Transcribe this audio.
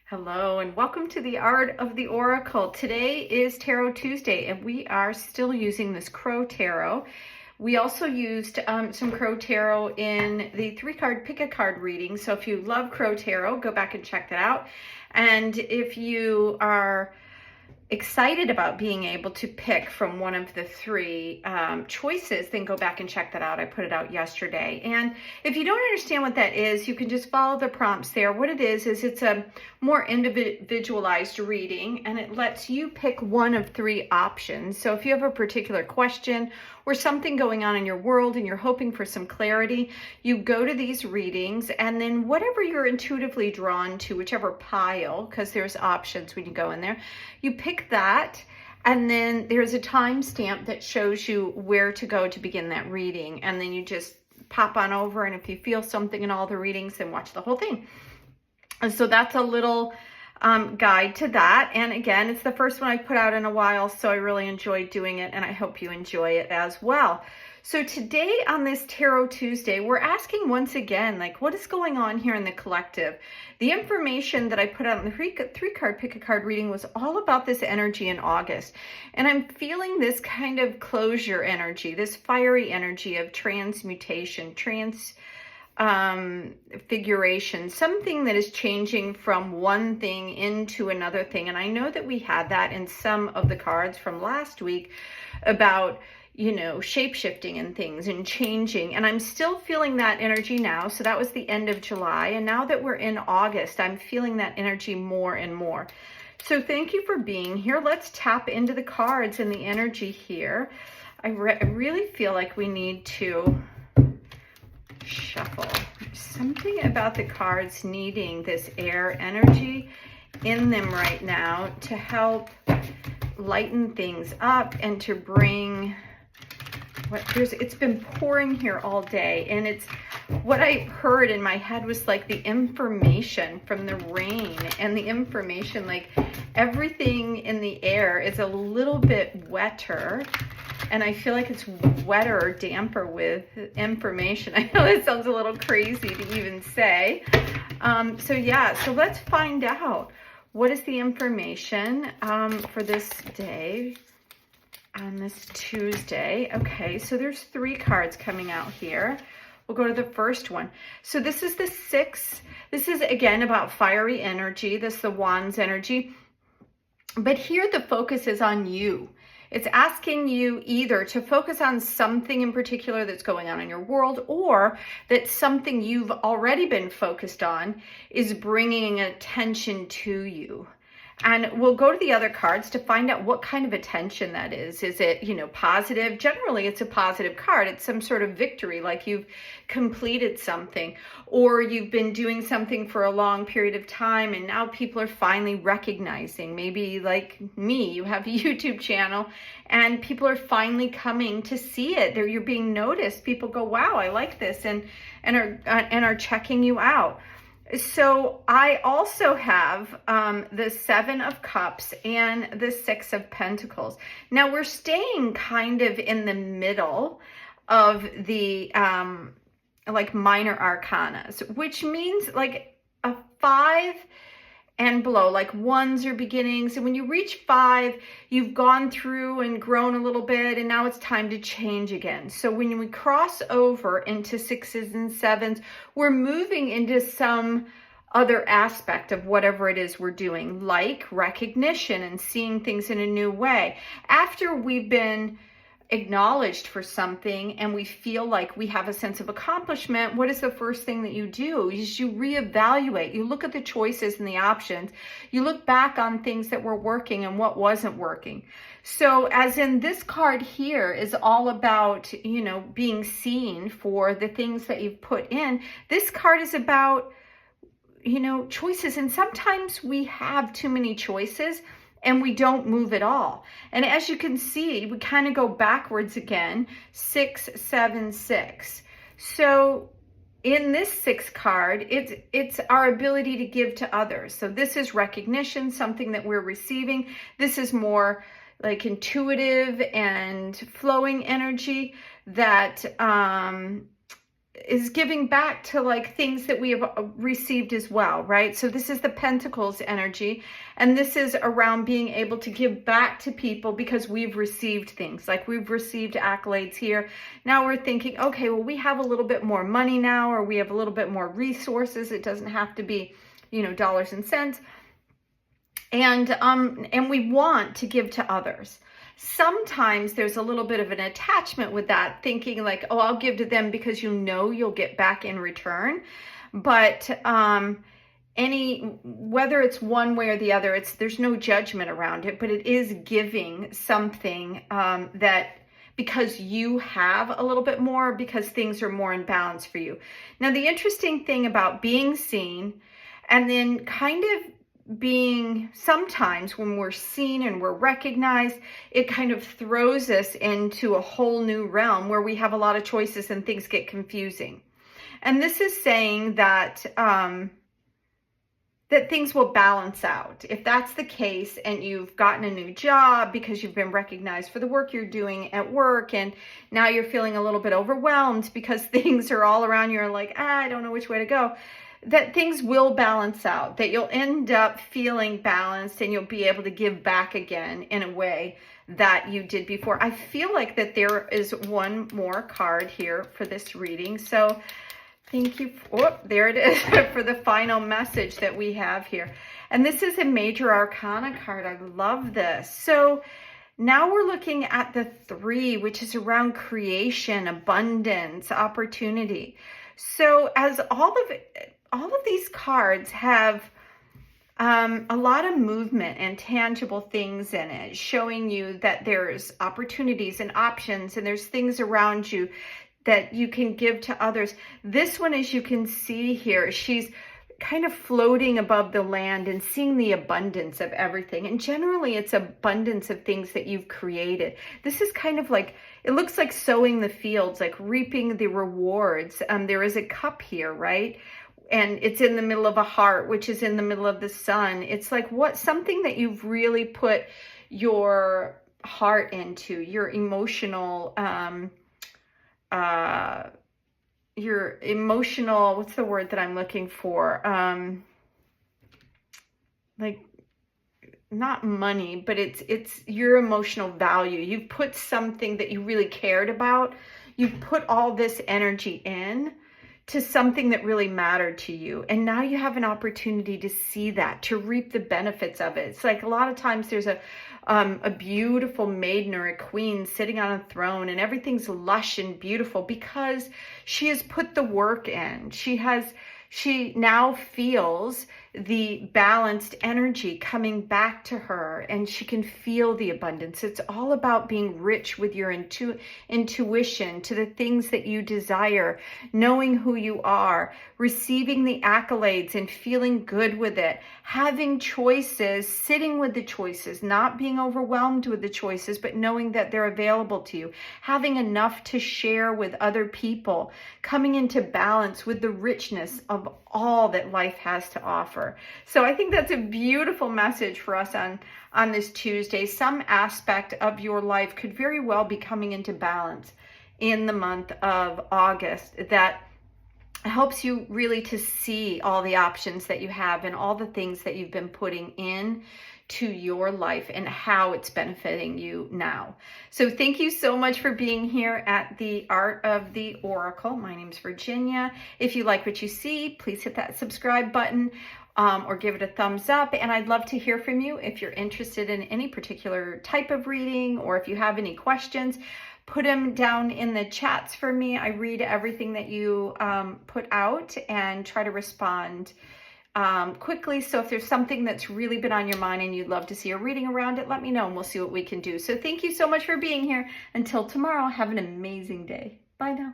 Hello and welcome to the Art of the Oracle. Today is Tarot Tuesday and we are still using this Crow Tarot. We also used some Crow Tarot in the 3-card pick-a-card reading. So if you love Crow Tarot, go back and check that out. And if you are excited about being able to pick from one of the three choices, then go back and check that out. I put it out yesterday. And if you don't understand what that is, you can just follow the prompts there. What it is it's a more individualized reading, and it lets you pick one of three options. So if you have a particular question or something going on in your world and you're hoping for some clarity, you go to these readings, and then whatever you're intuitively drawn to, whichever pile, because there's options when you go in there, you pick that, and then there's a timestamp that shows you where to go to begin that reading, and then you just pop on over, and if you feel something in all the readings, then watch the whole thing. And so that's a little guide to that. And again, it's the first one I've put out in a while, so I really enjoyed doing it, and I hope you enjoy it as well. So today on this Tarot Tuesday, we're asking once again, like, what is going on here in the collective? The information that I put out in the three-card pick-a-card reading was all about this energy in August. And I'm feeling this kind of closure energy, this fiery energy of transmutation, figuration, something that is changing from one thing into another thing. And I know that we had that in some of the cards from last week about, you know, shape-shifting and things and changing. And I'm still feeling that energy now. So that was the end of July. And now that we're in August, I'm feeling that energy more and more. So thank you for being here. Let's tap into the cards and the energy here. I really feel like we need to shuffle. There's something about the cards needing this air energy in them right now to help lighten things up and to bring it's been pouring here all day, and it's what I heard in my head was like the information from the rain, and the information, like everything in the air is a little bit wetter, and I feel like it's wetter or damper with information. I know it sounds a little crazy to even say. So yeah, so let's find out what is the information for this day on this Tuesday. Okay, so there's 3 cards coming out here. We'll go to the first one. So this is the 6. This is again about fiery energy. This is the Wands energy. But here the focus is on you. It's asking you either to focus on something in particular that's going on in your world, or that something you've already been focused on is bringing attention to you. And we'll go to the other cards to find out what kind of attention that is. Is it, you know, positive? Generally, it's a positive card. It's some sort of victory, like you've completed something, or you've been doing something for a long period of time, and now people are finally recognizing. Maybe like me, you have a YouTube channel, and people are finally coming to see it. You're being noticed. People go, "Wow, I like this," and are checking you out. So I also have the 7 of Cups and the 6 of Pentacles. Now we're staying kind of in the middle of the like minor arcanas, which means like a 5 and below, like 1s are beginnings. And when you reach 5, you've gone through and grown a little bit, and now it's time to change again. So when we cross over into 6s and 7s, we're moving into some other aspect of whatever it is we're doing, like recognition and seeing things in a new way. After we've been acknowledged for something and we feel like we have a sense of accomplishment, what is the first thing that you do? Is you reevaluate. You look at the choices and the options. You look back on things that were working and what wasn't working. So as in this card here is all about, you know, being seen for the things that you've put in. This card is about, you know, choices. And sometimes we have too many choices and we don't move at all. And as you can see, we kind of go backwards again, 6, 7, 6. So in this 6 card, it's our ability to give to others. So this is recognition, something that we're receiving. This is more like intuitive and flowing energy that is giving back to like things that we have received as well, right? So this is the Pentacles energy, and this is around being able to give back to people because we've received things, like we've received accolades here. Now we're thinking, okay, well, we have a little bit more money now, or we have a little bit more resources. It doesn't have to be, you know, dollars and cents. And we want to give to others. Sometimes there's a little bit of an attachment with that, thinking like, oh, I'll give to them because you know you'll get back in return. But whether it's one way or the other, there's no judgment around it, but it is giving something that because you have a little bit more, because things are more in balance for you. Now, the interesting thing about being seen and then kind of being, sometimes when we're seen and we're recognized, it kind of throws us into a whole new realm where we have a lot of choices and things get confusing. And this is saying that that things will balance out. If that's the case and you've gotten a new job because you've been recognized for the work you're doing at work, and now you're feeling a little bit overwhelmed because things are all around you, and like, I don't know which way to go, that things will balance out, that you'll end up feeling balanced and you'll be able to give back again in a way that you did before. I feel like that there is one more card here for this reading. So thank you. Oh, there it is for the final message that we have here. And this is a Major Arcana card. I love this. So now we're looking at the 3, which is around creation, abundance, opportunity. So as all of these cards have a lot of movement and tangible things in it, showing you that there's opportunities and options, and there's things around you that you can give to others. This one, as you can see here, she's kind of floating above the land and seeing the abundance of everything. And generally, it's abundance of things that you've created. This is kind of like, it looks like sowing the fields, like reaping the rewards. There is a cup here, right? And it's in the middle of a heart, which is in the middle of the sun. It's like something that you've really put your heart into, your emotional, what's the word that I'm looking for? Like, not money, but it's your emotional value. You've put something that you really cared about. You've put all this energy in to something that really mattered to you. And now you have an opportunity to see that, to reap the benefits of it. It's like a lot of times there's a beautiful maiden or a queen sitting on a throne, and everything's lush and beautiful because she has put the work in. She now feels the balanced energy coming back to her, and she can feel the abundance. It's all about being rich with your intuition to the things that you desire, knowing who you are, receiving the accolades and feeling good with it, having choices, sitting with the choices, not being overwhelmed with the choices, but knowing that they're available to you, having enough to share with other people, coming into balance with the richness of all that life has to offer. So I think that's a beautiful message for us on this Tuesday. Some aspect of your life could very well be coming into balance in the month of August that helps you really to see all the options that you have and all the things that you've been putting in to your life and how it's benefiting you now. So thank you so much for being here at the Art of the Oracle. My name's Virginia. If you like what you see, please hit that subscribe button or give it a thumbs up. And I'd love to hear from you if you're interested in any particular type of reading, or if you have any questions, put them down in the chats for me. I read everything that you put out and try to respond quickly. So if there's something that's really been on your mind and you'd love to see a reading around it, let me know and we'll see what we can do. So thank you so much for being here. Until tomorrow, have an amazing day. Bye now.